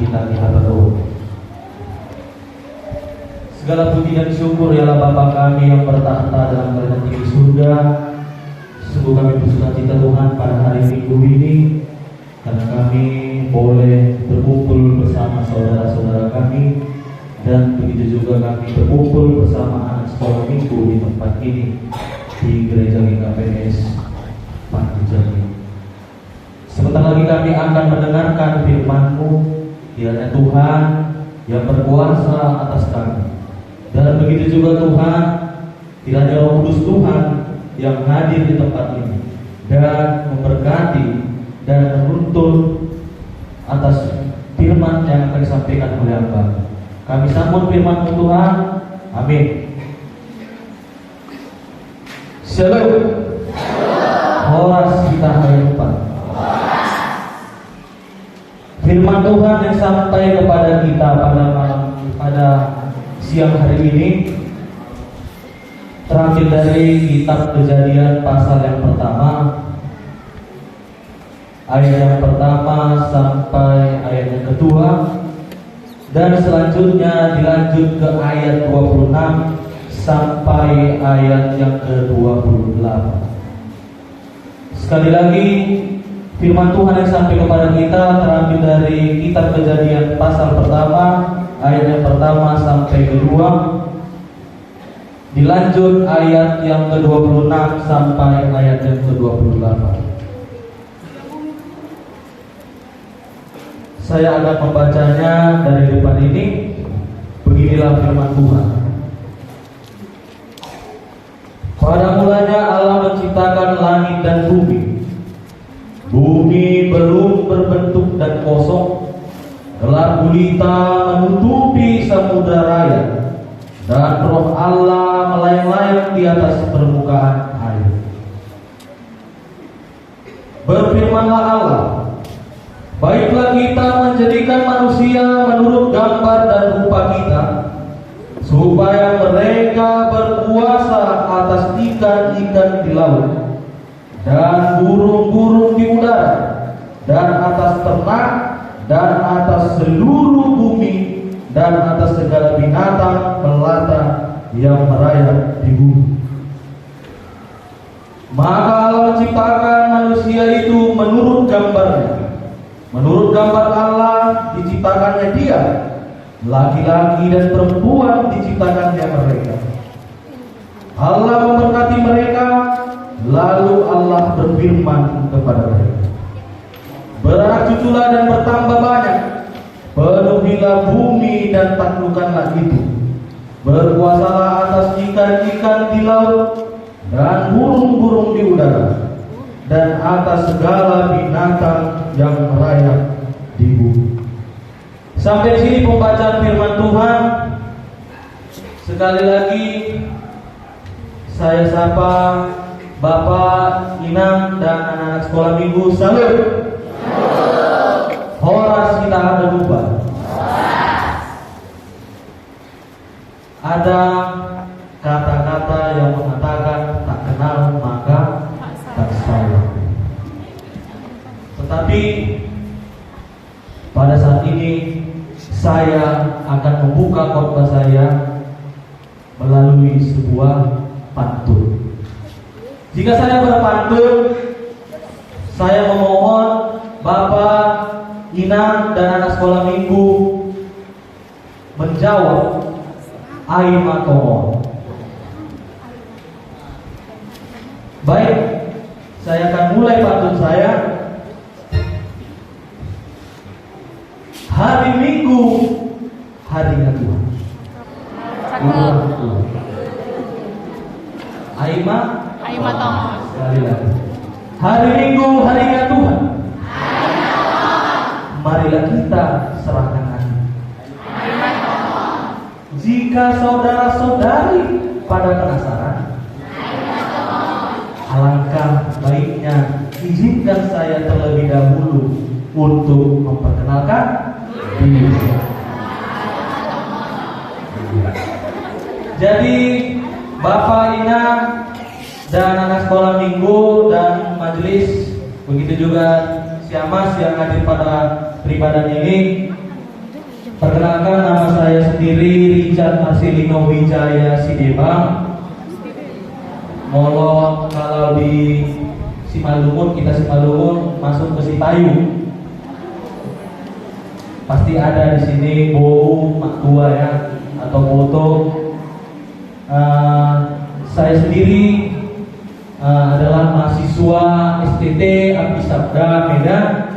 kita berdoa. Segala puji dan syukur ialah Bapa kami yang bertahta dalam kerajaan tinggi surga. Sungguh kami bersukacita Tuhan pada hari Minggu ini, karena kami boleh berkumpul bersama saudara-saudara kami, dan begitu juga kami berkumpul bersama anak sekolah minggu di tempat ini di Gereja GKPS Pandujani. Sebentar lagi kami akan mendengarkan firman-Mu, kiranya Tuhan yang berkuasa atas kami. Dan begitu juga Tuhan, kiranya Roh Kudus Tuhan yang hadir di tempat ini dan memberkati dan menuntun atas firman yang akan disampaikan oleh Hamba. Kami sambut firman Tuhan. Amin. Shalom. Horas kita hari depan. Firman Tuhan yang sampai kepada kita pada siang hari ini terambil dari kitab Kejadian pasal yang pertama, ayat yang pertama sampai ayat yang kedua, dan selanjutnya dilanjut ke ayat 26 sampai ayat yang ke-28. Sekali lagi, firman Tuhan yang sampai kepada kita terambil dari kitab Kejadian pasal pertama, ayat yang pertama sampai kedua, dilanjut ayat yang ke-26 sampai ayat yang ke-28. Saya akan membacanya dari depan ini. Beginilah firman Tuhan. Pada mulanya Allah menciptakan langit dan bumi. Bumi belum berbentuk dan kosong, gelap gulita menutupi samudra raya, dan Roh Allah melayang-layang di atas permukaan air. Berfirmanlah Allah, baiklah kita menjadikan manusia menurut gambar dan rupa kita, supaya mereka berkuasa atas ikan-ikan di laut, dan burung-burung di udara, dan atas ternak, dan atas seluruh bumi, dan atas segala binatang melata yang merayap di bumi. Maka Allah menciptakan manusia itu menurut gambarnya. Menurut gambar Allah diciptakannya dia, laki-laki dan perempuan diciptakannya mereka. Allah memberkati mereka, lalu Allah berfirman kepada mereka, beranak cuculah dan bertambah banyak, penuhilah bumi dan taklukkanlah itu, berkuasalah atas ikan-ikan di laut dan burung-burung di udara, dan atas segala binatang yang merayap di bumi. Sampai sini pembacaan firman Tuhan. Sekali lagi saya sapa Bapak, Inang, dan anak-anak sekolah minggu. Salam. Horas kita ada lupa. Ada kata-kata yang mengatakan tak kenal maka tak sayang. Tetapi pada saat ini saya akan membuka khotbah saya melalui sebuah pantun. Jika saya berpantun, saya memohon Bapak, Inang, dan anak sekolah minggu menjawab Aima Tomo. Baik, saya akan mulai pantun saya. Hari Minggu, harinya Tuhan. Aima Tomo. Sekali lagi. Hari Minggu, harinya Tuhan. Marilah kita serahkan hati. Jika saudara-saudari pada penasaran, alangkah baiknya izinkan saya terlebih dahulu untuk memperkenalkan diri. Jadi Bapak, Ina, dan anak sekolah minggu dan majelis, begitu juga Siamas yang hadir pada peribadahan ini, Perkenalkan, nama saya sendiri Richard Marcelino Wijaya Sidebang. Molo kalau di Simalungun, kita Simalungun masuk ke Sipayung, pasti ada di sini bau mak tua ya, atau foto. Saya sendiri adalah mahasiswa STT Abdi Sabda Medan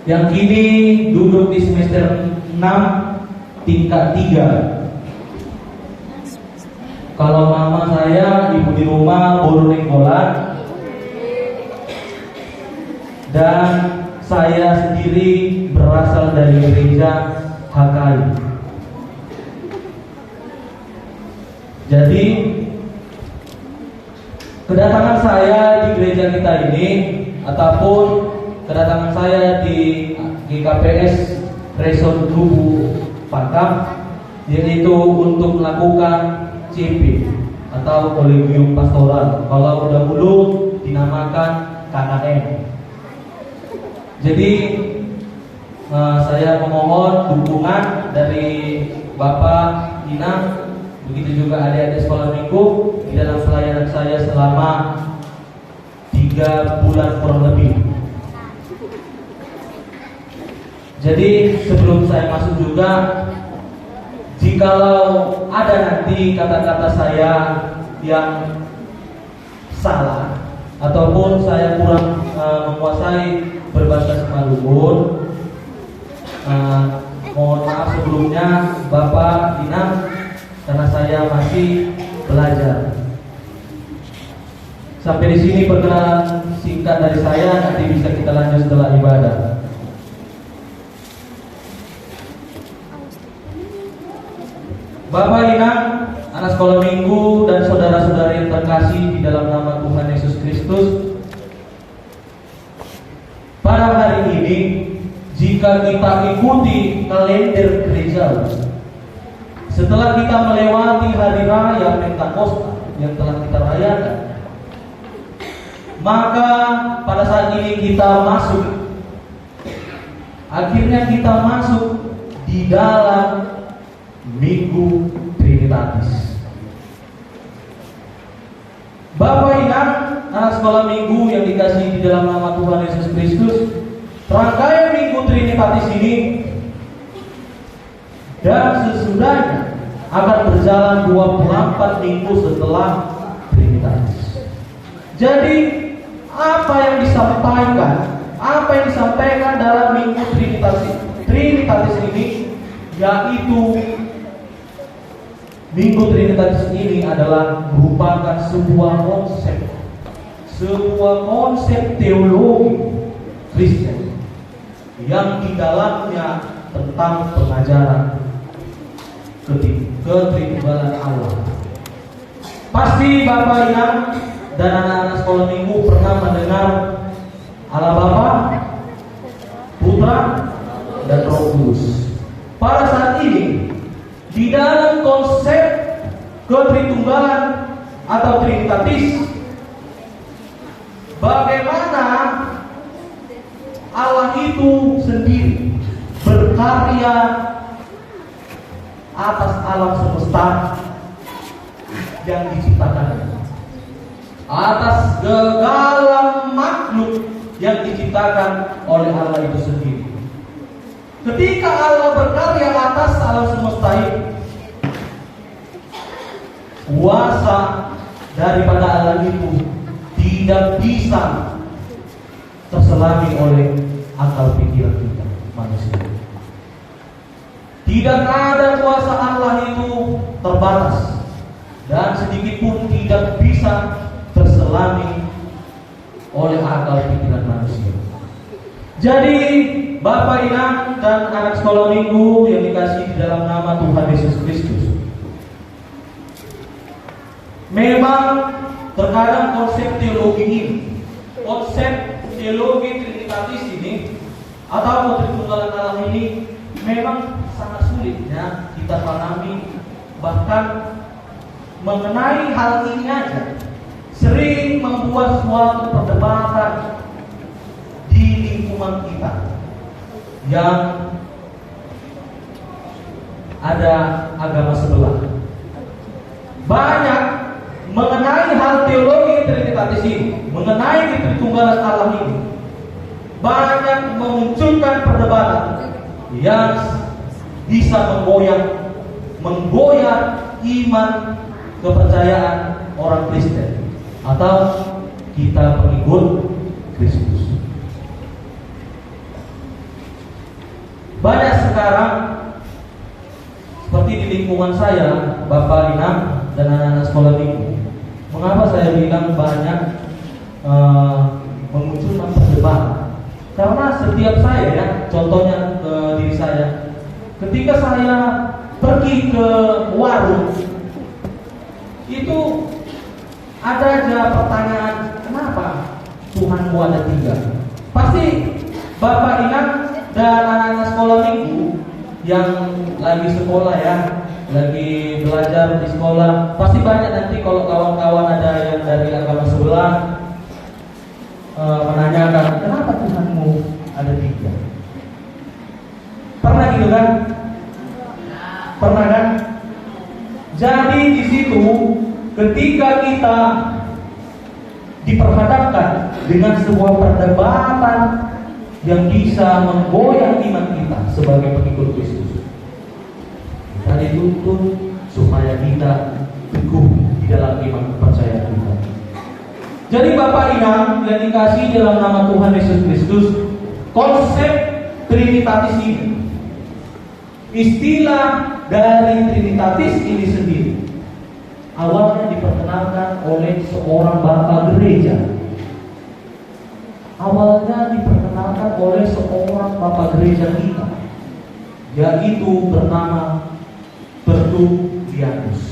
yang kini duduk di semester 6 tingkat 3. Kalau nama saya ibu di rumah Boru Nenggolan, dan saya sendiri berasal dari gereja HKI. Jadi kedatangan saya di gereja kita ini, ataupun kedatangan saya di GKPS Resort Lubu Pangkam, yaitu untuk melakukan CP atau Kolegium Pastoral, kalau dahulu dinamakan KKM. Jadi saya memohon dukungan dari Bapak Inang, begitu juga adik-adik sekolah minggu di dalam pelayanan saya selama 3 bulan kurang lebih. Jadi sebelum saya masuk juga, jikalau ada nanti kata-kata saya yang salah ataupun saya kurang menguasai berbahasa Simalungun, mohon maaf sebelumnya Bapak Inang, karena saya masih belajar. Sampai di sini perkenalan singkat dari saya, nanti bisa kita lanjut setelah ibadah. Bapak Inang, anak sekolah minggu, dan saudara-saudara yang terkasih di dalam nama Tuhan Yesus Kristus, pada hari ini, jika kita ikuti kalender gereja, setelah kita melewati hari raya Pentakosta yang telah kita rayakan, maka pada saat ini akhirnya kita masuk di dalam Minggu Trinitatis. Bapak Inang, anak sekolah minggu yang dikasihi di dalam nama Tuhan Yesus Kristus, rangkaian Minggu Trinitatis ini dan sesudahnya akan berjalan 24 minggu setelah Trinitatis. Jadi apa yang disampaikan dalam Minggu Trinitatis ini, yaitu Minggu Trinitatis ini adalah merupakan sebuah konsep teologi Kristen yang di dalamnya tentang pengajaran ketritunggalan Allah. Pasti Bapak Inang dan anak-anak sekolah minggu pernah mendengar Allah Bapa, Putra, dan Roh Kudus. Pada saat ini, di dalam konsep ketritunggalan atau Trinitatis, bagaimana Allah itu sendiri berkarya atas alam semesta yang diciptakan, atas segala makhluk yang diciptakan oleh Allah itu sendiri. Ketika Allah berkarya atas alam semesta ini, kuasa daripada Allah itu tidak bisa terselami oleh akal pikiran kita manusia. Tidak ada kuasa Allah itu terbatas dan sedikit pun tidak bisa terselami oleh akal pikiran manusia. Jadi Bapak Inang dan anak sekolah minggu yang dikasihi di dalam nama Tuhan Yesus Kristus, memang terkadang konsep teologi Trinitatis ini atau ketritunggalan Allah ini memang sangat sulitnya kita pahami. Bahkan mengenai hal ini aja sering membuat suatu perdebatan di lingkungan kita yang ada agama sebelah. Banyak mengenai hal teologi Trinitatis ini, mengenai Tritunggalan Allah ini, banyak memunculkan perdebatan yang bisa menggoyah iman kepercayaan orang Kristen atau kita pengikut Kristus. Banyak sekarang seperti di lingkungan saya, Bapak Inam dan anak-anak sekolah minggu. Mengapa saya bilang banyak memunculkan perdebatan? Karena setiap saya, ya, contohnya diri saya, ketika saya pergi ke warung, itu ada aja pertanyaan, kenapa Tuhanmu ada 3? Pasti Bapak Inam dan anak-anak sekolah minggu yang lagi sekolah, ya, lagi belajar di sekolah, pasti banyak nanti kalau kawan-kawan ada yang dari agama sebelah menanyakan, kenapa Tuhanmu ada 3? Pernah gitu kan? Pernah kan? Jadi di situ ketika kita diperhadapkan dengan sebuah perdebatan yang bisa menggoyah iman kita sebagai pengikut Kristus, kita dituntut supaya kita teguh di dalam iman kepercayaan kita. Jadi Bapak Inam yang dikasih dalam nama Tuhan Yesus Kristus, konsep Trinitatis ini, istilah dari Trinitatis ini sendiri, awalnya diperkenalkan oleh seorang bapak gereja. Awalnya diperkenalkan oleh seorang bapak gereja kita, yaitu bernama Tertullianus.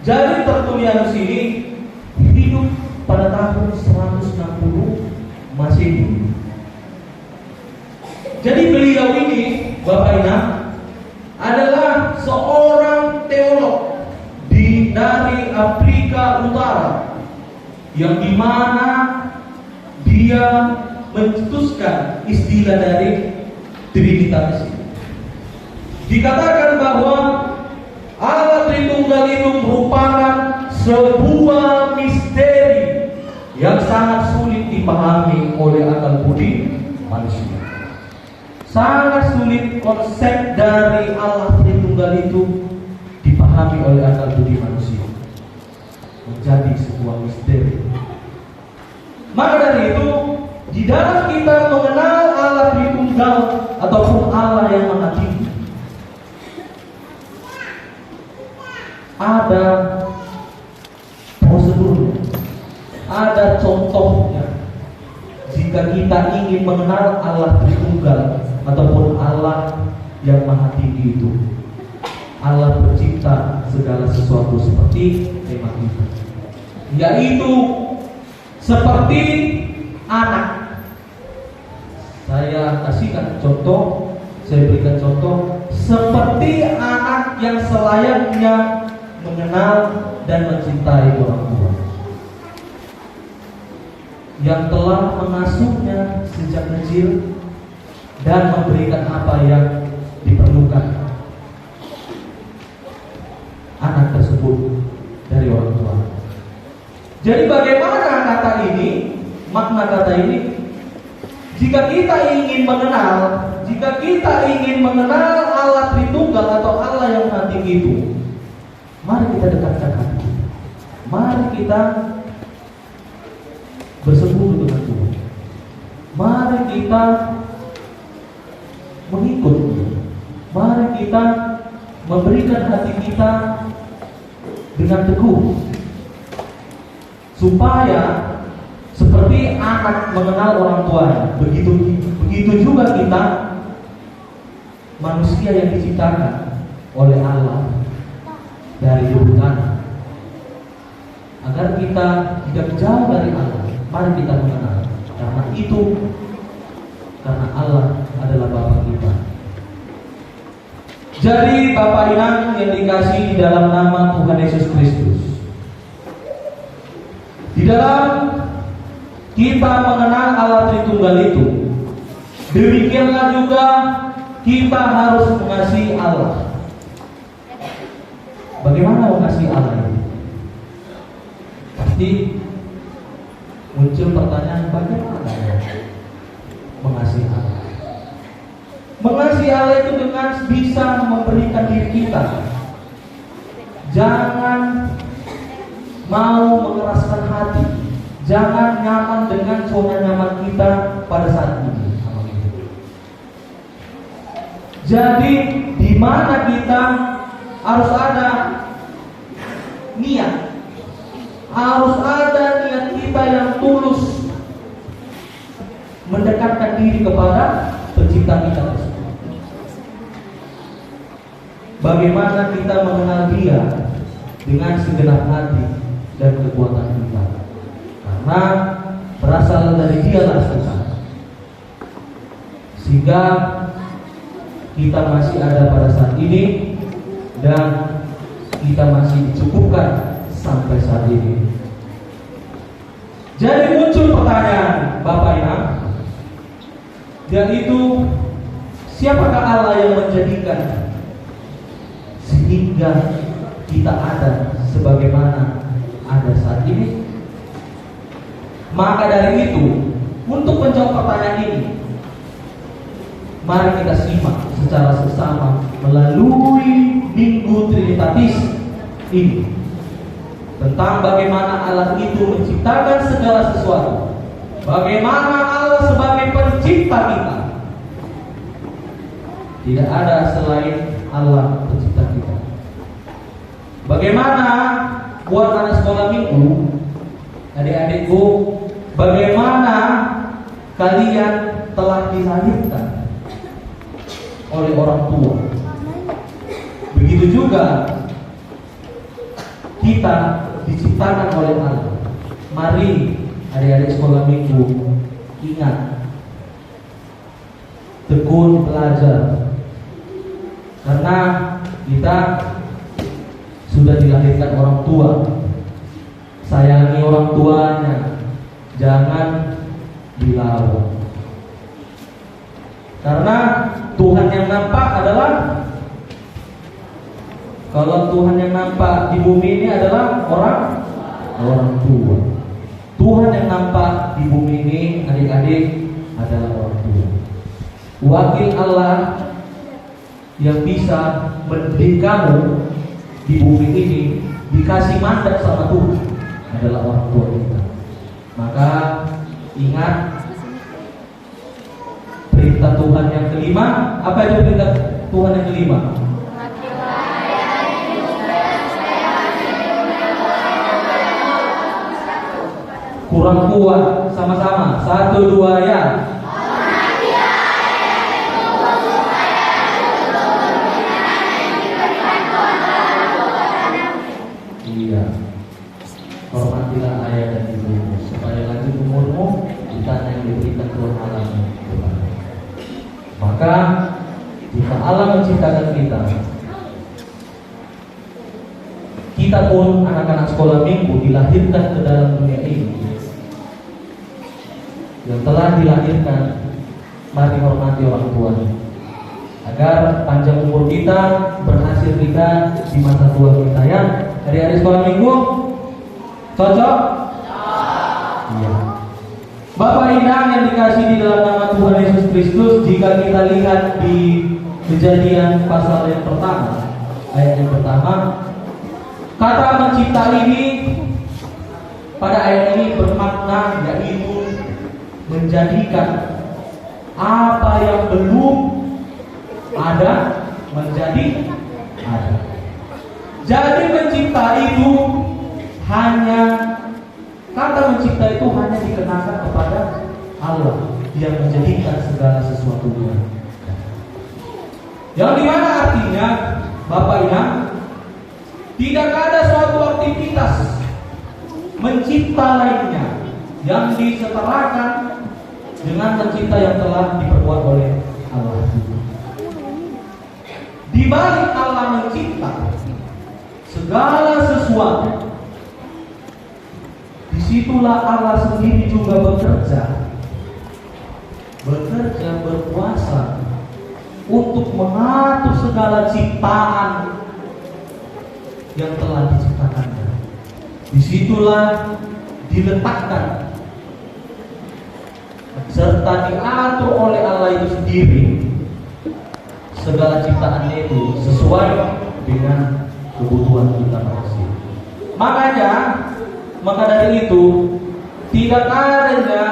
Jadi Tertullianus ini hidup pada tahun 160 Masehi. Jadi beliau ini, Bapak Inam, adalah seorang teolog dari Afrika Utara, yang dimana dia mencetuskan istilah dari Trinitatis. Dikatakan bahwa Allah Tritunggal itu merupakan sebuah misteri yang sangat sulit dipahami oleh akal budi manusia. Sangat sulit konsep dari Allah Tritunggal itu dipahami oleh akal budi manusia, menjadi sebuah misteri. Maka dari itu, di dalam kita mengenal Allah Tritunggal ataupun Allah yang Maha Tinggi, ada prosedurnya, ada contohnya. Jika kita ingin mengenal Allah Tritunggal ataupun Allah yang Maha Tinggi itu, Allah pencipta segala sesuatu seperti tema kita, yaitu seperti anak. Saya kasihkan contoh, saya berikan contoh seperti anak yang selayaknya mengenal dan mencintai orang tua, yang telah mengasuhnya sejak kecil dan memberikan apa yang diperlukan anak tersebut dari orang tua. Jadi bagaimana kata ini, makna kata ini? Jika kita ingin mengenal Allah Tritunggal atau Allah yang Maha Tinggi itu, mari kita dekatkan hati. Mari kita bersekutu dengan Tuhan. Mari kita mengikut Dia. Mari kita memberikan hati kita dengan teguh, supaya seperti anak mengenal orang tuanya, begitu juga kita, manusia yang diciptakan oleh Allah dari tubuh, agar kita tidak jauh dari Allah. Mari kita mengenal, karena Allah adalah Bapa kita. Jadi Bapak Inang yang dikasih di dalam nama Tuhan Yesus Kristus, di dalam kita mengenal Allah Tritunggal itu, demikianlah juga kita harus mengasihi Allah. Bagaimana mengasihi Allah ini? Pasti muncul pertanyaan, bagaimana mengasihi Allah? Mengasihi Allah itu dengan bisa memberikan diri kita. Jangan mau mengeraskan hati. Jangan nyaman dengan zona nyaman kita pada saat ini. Jadi di mana kita harus ada niat, harus ada niat kita yang tulus mendekatkan diri kepada pencipta kita tersebut. Bagaimana kita mengenal Dia dengan segenap hati dan kekuatan kita, karena berasal dari Dialah kita, sehingga kita masih ada pada saat ini dan kita masih dicukupkan sampai saat ini. Jadi muncul pertanyaan Bapak Ibu, yaitu siapakah Allah yang menjadikan sehingga kita ada sebagaimana ada saat ini? Maka dari itu, untuk menjawab pertanyaan ini, mari kita simak secara seksama melalui Minggu Trinitatis ini tentang bagaimana Allah itu menciptakan segala sesuatu, bagaimana Allah sebagai pencipta kita. Tidak ada selain Allah pencipta kita. Bagaimana buat anak sekolah minggu, adik-adikku, bagaimana kalian telah dilahirkan oleh orang tua. Begitu juga kita diciptakan oleh Allah. Mari adik-adik sekolah minggu ingat, tekun belajar, karena kita sudah dilahirkan orang tua. Sayangi orang tuanya, jangan dilawan. Karena Tuhan yang nampak adalah, kalau Tuhan yang nampak di bumi ini adalah orang tua. Tuhan yang nampak di bumi ini, adik-adik, adalah orang tua. Wakil Allah yang bisa mendidik kamu di bumi ini, dikasih mandat sama Tuhan, adalah orang tua kita. Maka ingat perintah Tuhan yang kelima. Apa itu perintah Tuhan yang kelima? Kurang kuat, sama-sama. 1, 2 ya. Iya. Hormatilah ayah dan ibumu, supaya lanjut umurmu di tanah yang diberikan Tuhan Allahmu. Maka jika Allah menciptakan kita pun anak-anak sekolah minggu dilahirkan ke dalam dunia ini. Yang telah dilahirkan, mari hormati orang tuanya, agar panjang umur kita, berhasil kita di masa tua kita ya. Adik-adik sekolah minggu, cocok? Iya. Bapak Inang yang dikasih di dalam nama Tuhan Yesus Kristus, jika kita lihat di Kejadian pasal yang pertama, ayat yang pertama, kata mencipta ini pada ayat ini bermakna yaitu menjadikan apa yang belum ada menjadi ada. Jadi mencipta itu hanya, kata mencipta itu hanya dikenakan kepada Allah yang menjadikan segala sesuatunya. Yang dimana artinya, Bapak Ibu, tidak ada suatu aktivitas mencipta lainnya yang disetarakan dengan pencipta yang telah diperbuat oleh Allah. Di balik Allah mencipta segala sesuatu, disitulah Allah sendiri juga bekerja, berkuasa untuk mengatur segala ciptaan yang telah diciptakannya. Disitulah diletakkan serta diatur oleh Allah itu sendiri segala ciptaannya itu sesuai dengan kebutuhan kita manusia. Maka dari itu tidak adanya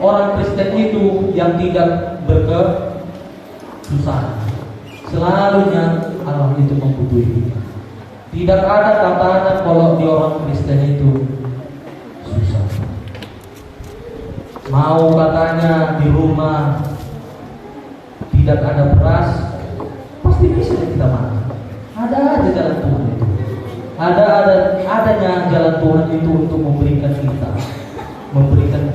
orang Kristen itu yang tidak berkesusahan. Selalunya Allah itu membutuhkan kita. Tidak ada katanya kalau di orang Kristen itu susah. Mau katanya di rumah tidak ada beras, pasti bisa kita makan. Ada aja jalan Tuhan itu. Adanya jalan Tuhan itu untuk memberikan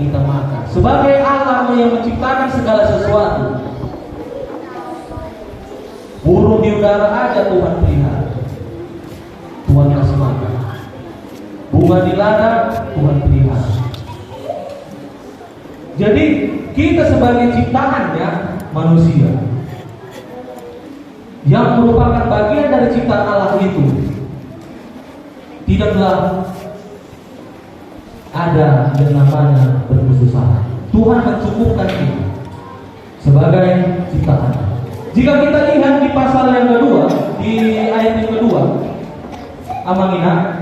kita makan. Sebagai Allah yang menciptakan segala sesuatu, burung di udara aja Tuhan pelihara, Tuhan kasih makan. Bunga di ladang Tuhan pelihara. Jadi kita sebagai ciptaannya manusia yang merupakan bagian dari ciptaan Allah itu, tidaklah ada yang namanya berkesusahan. Tuhan mencukupkan kita sebagai ciptaan. Jika kita lihat di pasal yang kedua, di ayat yang kedua, Amangina,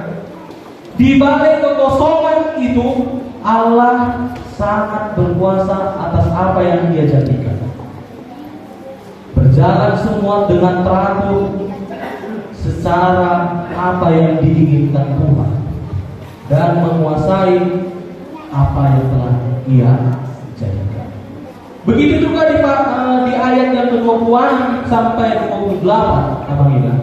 di balik kekosongan itu Allah sangat berkuasa atas apa yang Dia jadikan. Berjalan semua dengan teratur secara apa yang diinginkan Tuhan dan menguasai apa yang telah Ia jadikan. Begitu juga di ayat yang ke-20 sampai 28, Amangina.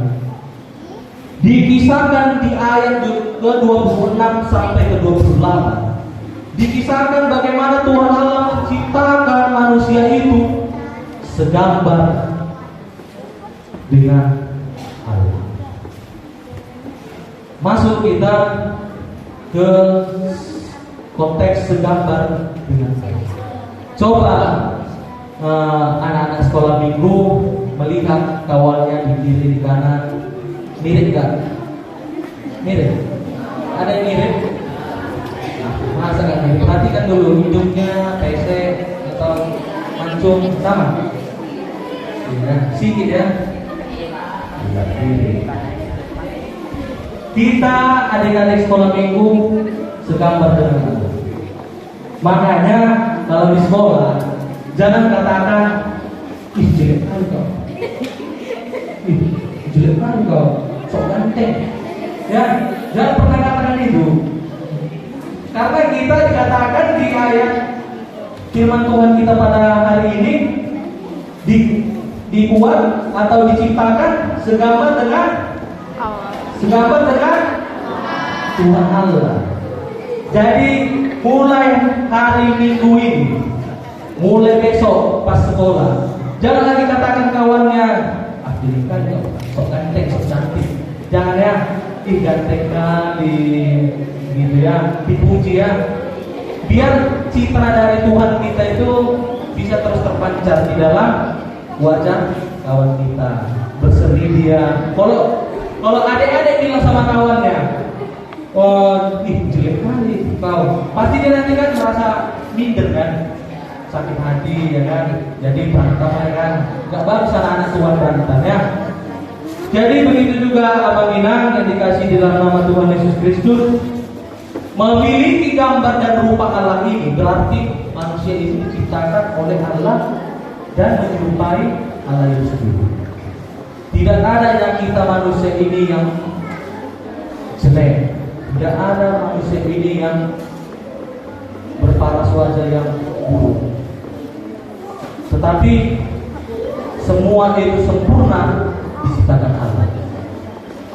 Dikisahkan di ayat ke-26 sampai ke-28, dikisahkan bagaimana Tuhan Allah menciptakan manusia itu segambar dengan Allah. Masuk kita ke konteks segambar dengan Allah. Coba anak-anak sekolah minggu melihat kawannya di kiri di kanan, mirip gak? Mirip? Ada yang mirip? Masa gak mirip? Perhatikan dulu hidungnya, pesek atau mancung sama? Ya, sedikit ya. Kita adik-adik sekolah minggu segambar dengan Allah. Makanya kalau di sekolah jangan katakan, ih jelek kali kau, ih jelek kali kau, sok ganteng. Ya, jangan pernah katakan itu. Karena kita dikatakan di ayat firman Tuhan kita pada hari ini dibuat atau diciptakan segambar dengan Tuhan Allah. Jadi mulai hari Minggu ini, mulai besok pas sekolah, jangan lagi katakan kawannya, kan sok ganteng, sok cantik. Jangan ya, ih ganteng kali, gitu ya, dipuji ya. Biar citra dari Tuhan kita itu bisa terus terpancar di dalam wajah kawan kita, berseri dia. Kalau adik-adik bilang sama kawannya, oh, ih jelek kali kau, pasti dia nanti kan merasa minder kan, sakit hati ya kan, jadi berantem ya kan, gak bagus anak-anak Tuhan berantem ya. Jadi begitu juga Abang Inang yang dikasih di dalam nama Tuhan Yesus Kristus, memiliki gambar dan rupa Allah ini berarti manusia itu diciptakan oleh Allah dan menyerupai Allah itu sendiri. Tidak ada yang kita manusia ini yang jelek. Tidak ada manusia ini yang berparas wajah yang buruk. Tetapi semua itu sempurna diciptakan Allah.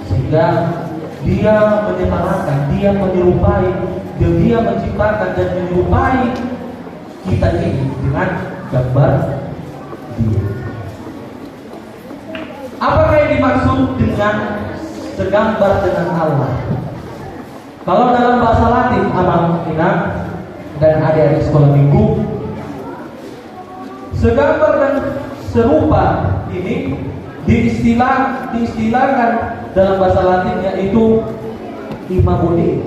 Sehingga Dia menyetarakan, Dia menyerupai, Dia menciptakan dan menyerupai kita ini dengan gambar Dia. Apakah yang dimaksud dengan segambar dengan Allah? Kalau dalam bahasa Latin, Abang Inang dan adik-adik sekolah minggu, segambar dan serupa ini diistilahkan dalam bahasa Latinnya itu imago Dei.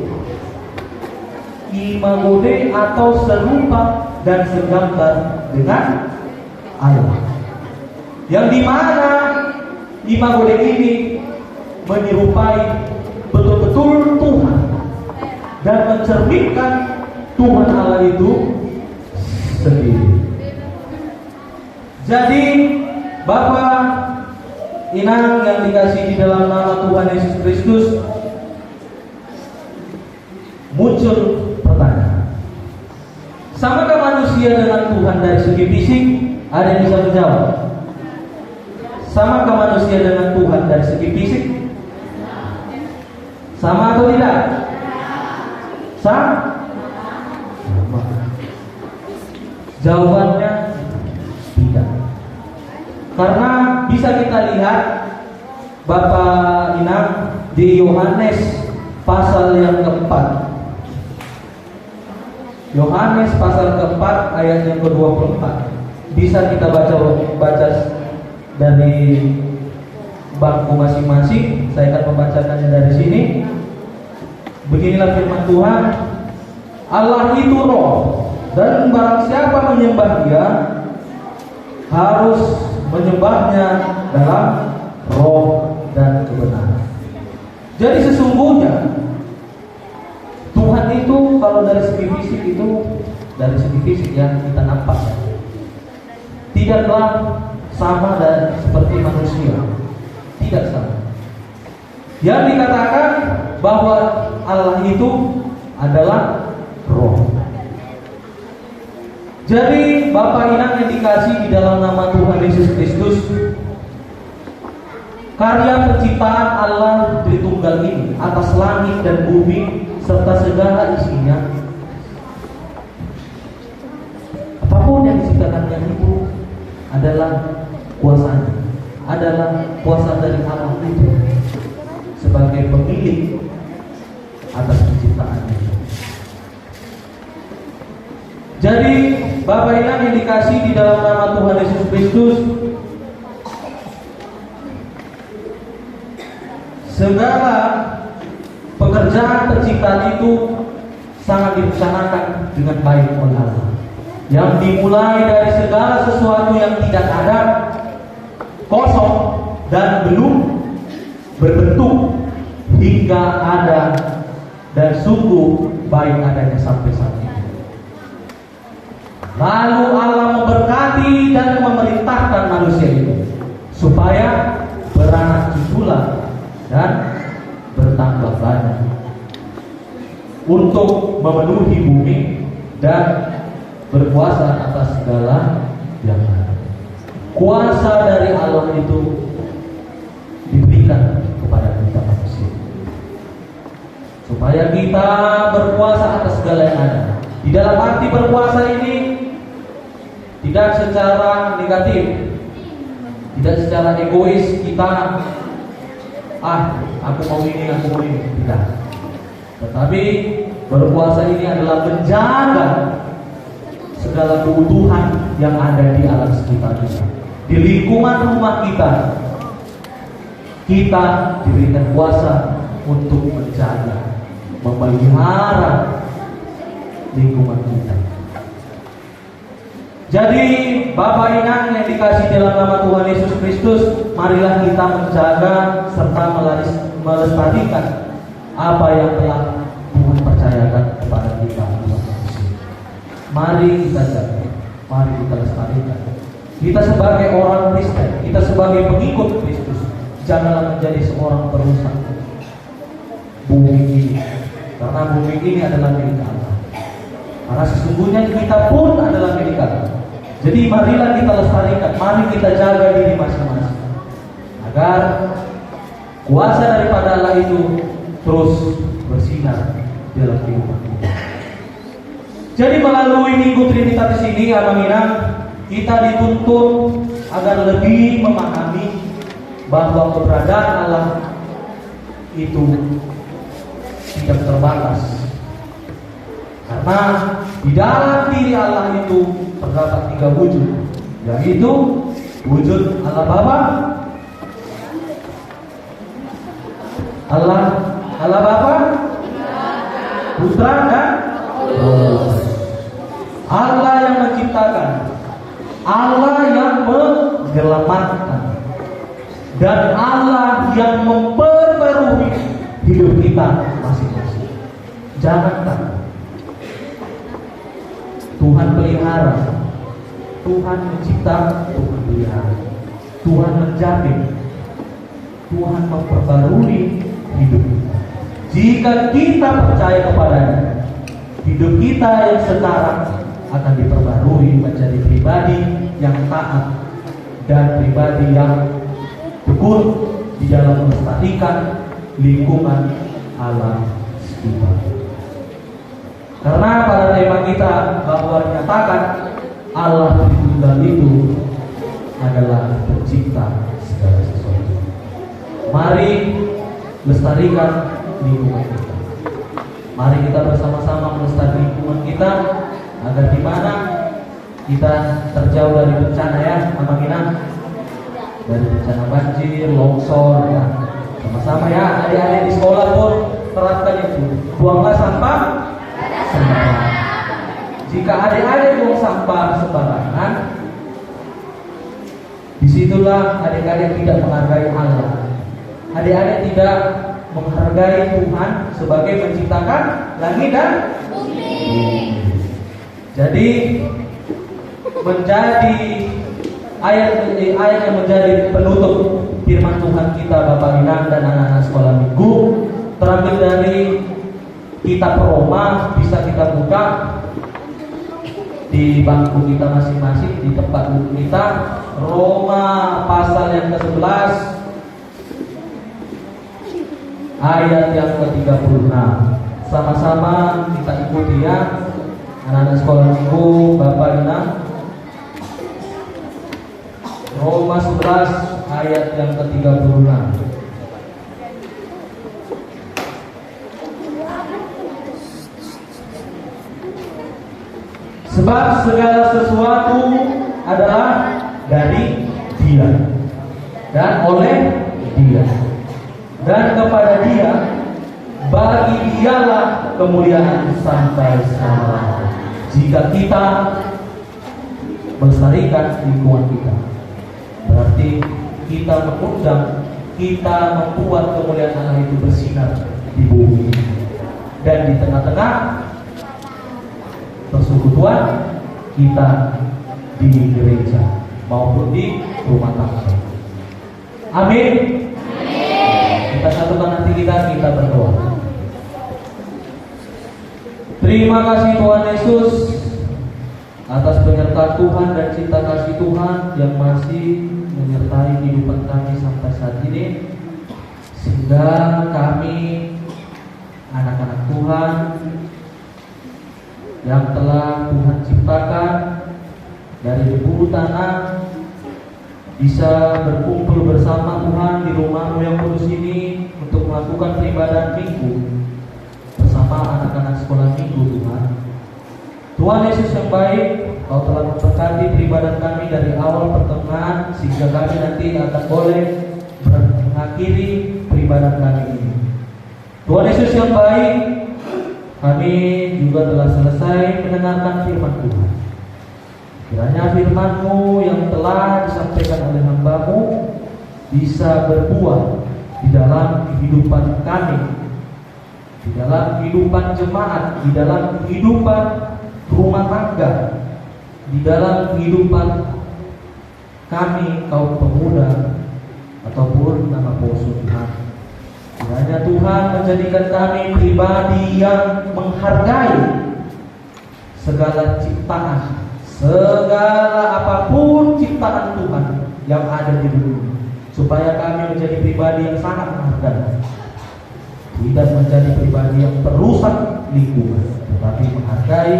Imago Dei atau serupa dan segambar dengan Allah. Yang dimana imago Dei ini menyerupai betul-betul Tuhan dan mencerminkan Tuhan Allah itu sendiri. Jadi Bapak Inang yang dikasih di dalam nama Tuhan Yesus Kristus, muncul pertanyaan, samakah manusia dengan Tuhan dari segi fisik? Ada yang bisa menjawab? Samakah manusia dengan Tuhan dari segi fisik? Sama atau tidak? Sama? Jawabannya tidak. Karena bisa kita lihat Bapak Inang di Yohanes pasal yang keempat. Yohanes pasal keempat ayat yang ke-24. Bisa kita baca dari bangku masing-masing. Saya akan membacakannya dari sini. Beginilah firman Tuhan. Allah itu roh, dan barang siapa menyembah Dia harus menyembahnya dalam roh dan kebenaran. Jadi sesungguhnya Tuhan itu kalau dari segi fisik itu, dari segi fisik yang kita nampak, tidaklah sama dan seperti manusia. Tidak sama. Yang dikatakan bahwa Allah itu adalah roh. Jadi Bapak Inang yang dikasih di dalam nama Tuhan Yesus Kristus, karya penciptaan Allah Tritunggal ini atas langit dan bumi serta segala isinya, apapun yang diciptakannya itu adalah kuasanya, adalah kuasa dari Allah itu sebagai pemilik atas penciptaannya. Jadi Bapak Inang yang dikasih di dalam nama Tuhan Yesus Kristus, segala pekerjaan penciptaan itu sangat direncanakan dengan baik oleh Allah. Yang dimulai dari segala sesuatu yang tidak ada, kosong dan belum berbentuk, hingga ada dan sungguh baik adanya sampai saat ini. Lalu Allah memberkati dan memerintahkan manusia itu supaya beranak cuculah dan bertambah banyak untuk memenuhi bumi dan berkuasa atas segala yang ada. Kuasa dari Allah itu diberikan kepada kita manusia supaya kita berkuasa atas segala yang ada. Di dalam arti berkuasa ini tidak secara negatif, tidak secara egois kita, aku mau ini, tidak. Tetapi berkuasa ini adalah menjaga segala keutuhan yang ada di alam sekitar kita. Di lingkungan rumah kita diberikan kuasa untuk menjaga, memelihara lingkungan kita. Jadi Bapak Inang yang dikasih dalam nama Tuhan Yesus Kristus, marilah kita menjaga serta melestarikan apa yang telah Tuhan percayakan kepada kita. Mari kita jaga, mari kita lestarikan. Kita sebagai orang Kristen, kita sebagai pengikut Kristus, janganlah menjadi seorang perusak bumi ini, karena bumi ini adalah milik Allah. Karena sesungguhnya kita pun adalah milik Allah. Jadi marilah kita lestarikan, mari kita jaga diri masing-masing agar kuasa daripada Allah itu terus bersinar dalam kehidupan kita. Jadi melalui Minggu Trinitatis ini, Abang Inang, kita dituntut agar lebih memahami bahwa keberadaan Allah itu tidak terbatas. Karena di dalam diri Allah itu terdapat 3 wujud, yaitu Wujud Allah Bapa, Allah Bapa, Putra dan Roh. Allah yang menciptakan, Allah yang menyelamatkan, dan Allah yang memperbarui hidup kita masing-masing. Jangan takut. Tuhan pelihara, Tuhan mencipta, Tuhan pelihara, Tuhan menjamin, Tuhan memperbarui hidup kita. Jika kita percaya kepadanya, hidup kita yang sekarang akan diperbarui menjadi pribadi yang taat dan pribadi yang tekun di dalam melestarikan lingkungan alam sekitar. Karena pada tema kita bahwa dinyatakan Allah Tritunggal itu adalah pencipta segala sesuatu. Mari lestarikan lingkungan kita. Mari kita bersama-sama melestarikan lingkungan kita agar di mana kita terjauh dari bencana ya, Amangina, dari bencana banjir, longsor ya. Sama-sama ya, adik-adik di sekolah pun terapkan itu. Buanglah sampah sembarangan. Jika adik-adik buang sampah sembarangan, disitulah adik-adik tidak menghargai Allah. Adik-adik tidak menghargai Tuhan sebagai menciptakan langit dan bumi. Jadi menjadi ayat yang menjadi penutup firman Tuhan kita Bapak Inang dan anak-anak sekolah minggu terambil dari kitab Roma. Bisa kita buka di bangku kita masing-masing, di tempat duduk kita. Roma pasal yang ke-11 ayat yang ke-36. Sama-sama kita ikuti ya, anak-anak sekolah minggu Bapak Inang. Roma 11 ayat yang ke-36. Sebab segala sesuatu adalah dari Dia dan oleh Dia dan kepada Dia, bagi Dialah kemuliaan sampai selama-lamanya. Jika kita melestarikan lingkungan kita, berarti kita mengundang, kita membuat kemuliaan Allah itu bersinar di bumi dan di tengah-tengah persekutuan kita di gereja maupun di rumah tangga. Amin. Kita satukan hati kita berdoa. Terima kasih Tuhan Yesus atas penyertaan Tuhan dan cinta kasih Tuhan yang masih menyertai kehidupan kami sampai saat ini, sehingga kami anak-anak Tuhan yang telah Tuhan ciptakan dari debu tanah bisa berkumpul bersama Tuhan di rumah-Mu yang kudus ini untuk melakukan peribadahan minggu bersama anak-anak sekolah minggu. Tuhan, Tuhan Yesus yang baik, Kau telah memberkati peribadahan kami dari awal pertengahan sehingga kami nanti akan boleh mengakhiri peribadahan kami ini. Tuhan Yesus yang baik, kami juga telah selesai mendengarkan firman Tuhan. Kiranya firman-Mu yang telah disampaikan oleh hamba-Mu bisa berbuah di dalam kehidupan kami, di dalam kehidupan jemaat, di dalam kehidupan rumah tangga, di dalam kehidupan kami kaum pemuda ataupun nama poso Tuhan. Kiranya Tuhan menjadikan kami pribadi yang menghargai segala ciptaan, segala apapun ciptaan Tuhan yang ada di dunia, supaya kami menjadi pribadi yang sangat menghargai, tidak menjadi pribadi yang perusak lingkungan, tetapi menghargai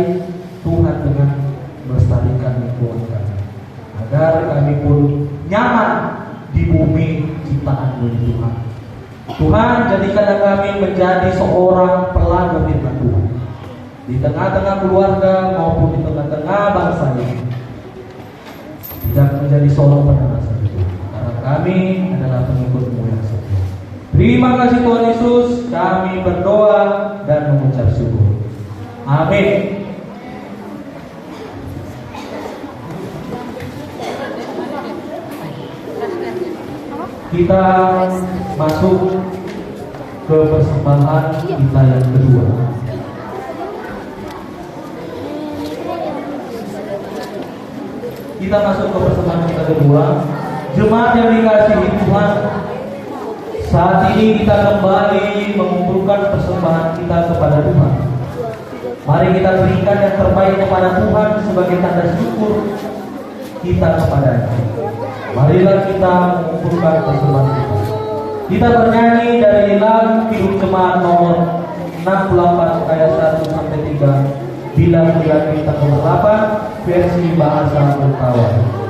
Tuhan dengan melestarikan lingkungan kami, agar kami pun nyaman di bumi ciptaan Tuhan. Tuhan, jadikanlah kami menjadi seorang pelaku firman Tuhan di tengah-tengah keluarga maupun di tengah-tengah bangsa ini. Di tidak menjadi solong pada masa itu, karena kami adalah pengikut-Mu yang setia. Terima kasih Tuhan Yesus, kami berdoa dan mengucap syukur. Amin. Kita masuk ke persembahan kita yang kedua. Kita masuk ke persembahan kita kedua. Jemaat yang dikasihi Tuhan, saat ini kita kembali mengumpulkan persembahan kita kepada Tuhan. Mari kita berikan yang terbaik kepada Tuhan sebagai tanda syukur kita kepada-Nya. Marilah kita mengumpulkan persembahan kita. Kita bernyanyi dari lagu Hidup Jemaat nomor 68 ayat 1 sampai 3. Bila Ku Yakin nomor 8 versi bahasa Betawi.